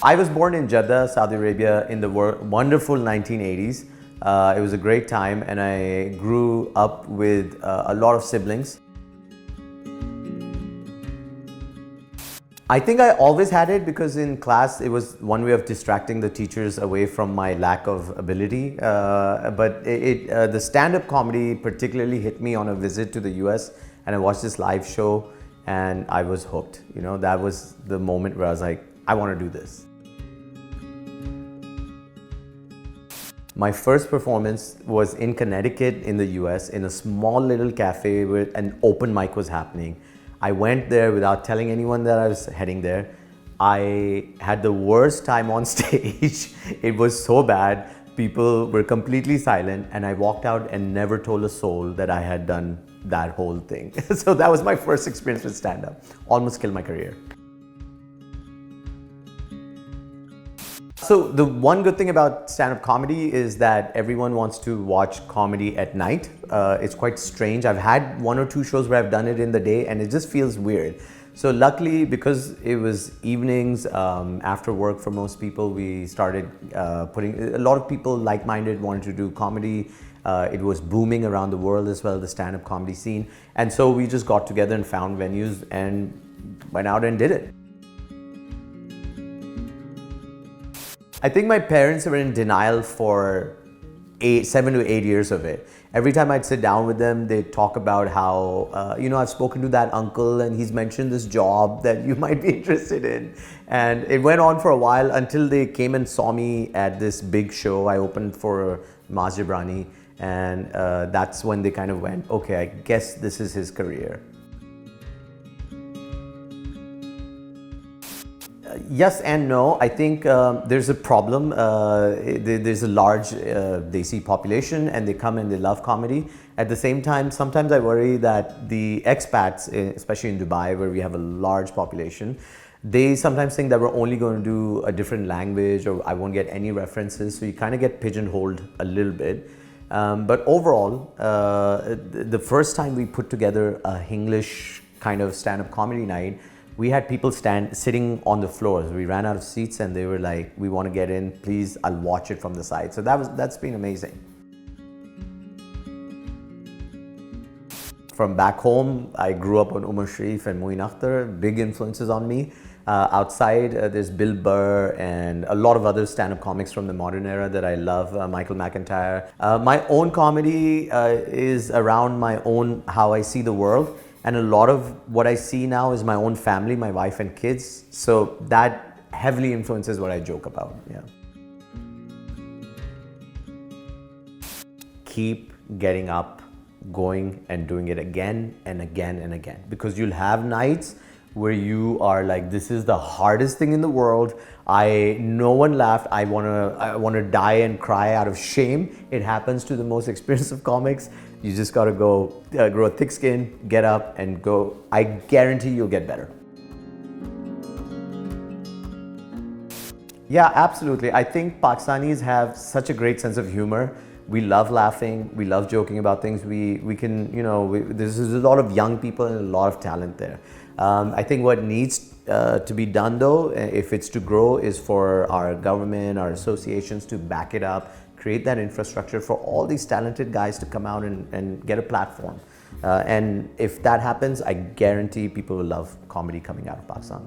I was born in Jeddah, Saudi Arabia in the wonderful 1980s. It was a great time and I grew up with a lot of siblings. I think I always had it because in class it was one way of distracting the teachers away from my lack of ability. But the stand-up comedy particularly hit me on a visit to the US, and I watched this live show and I was hooked. You know, that was the moment where I was like, I want to do this. My first performance was in Connecticut in the US in a small little cafe where an open mic was happening. I went there without telling anyone that I was heading there. I had the worst time on stage. It was so bad. People were completely silent and I walked out and never told a soul that I had done that whole thing. So that was my first experience with stand-up. Almost killed my career. So the one good thing about stand-up comedy is that everyone wants to watch comedy at night. It's quite strange. I've had one or two shows where I've done it in the day and it just feels weird. So luckily, because it was evenings after work for most people, we started putting, a lot of people like-minded wanted to do comedy. It was booming around the world as well, the stand-up comedy scene. And so we just got together and found venues and went out and did it. I think my parents were in denial for 7 to 8 years of it. Every time I'd sit down with them, they'd talk about how, you know, I've spoken to that uncle and he's mentioned this job that you might be interested in. And it went on for a while until they came and saw me at this big show. I opened for Maz Jibrani, and that's when they kind of went, okay, I guess this is his career. Yes and no. I think there's a problem. There's a large Desi population and they come and they love comedy. At the same time, sometimes I worry that the expats, especially in Dubai where we have a large population, they sometimes think that we're only going to do a different language or I won't get any references. So you kind of get pigeonholed a little bit. But overall, the first time we put together a English kind of stand-up comedy night, we had people sitting on the floors. We ran out of seats and they were like, we want to get in, please, I'll watch it from the side. So that's been amazing. From back home, I grew up on Umar Sharif and Moin Akhtar, big influences on me. Outside, there's Bill Burr and a lot of other stand-up comics from the modern era that I love, Michael McIntyre. My own comedy is around my own, how I see the world. And a lot of what I see now is my own family, my wife and kids. So that heavily influences what I joke about, yeah. Keep getting up, going and doing it again and again and again. Because you'll have nights where you are like, this is the hardest thing in the world. No one laughed. I wanna die and cry out of shame. It happens to the most experienced of comics. You just gotta go grow a thick skin, get up and go. I guarantee you'll get better. Yeah, absolutely. I think Pakistanis have such a great sense of humor. We love laughing, we love joking about things. We can, you know, there's a lot of young people and a lot of talent there. I think what needs to be done though, if it's to grow, is for our government, our associations to back it up, create that infrastructure for all these talented guys to come out and get a platform. And if that happens, I guarantee people will love comedy coming out of Pakistan.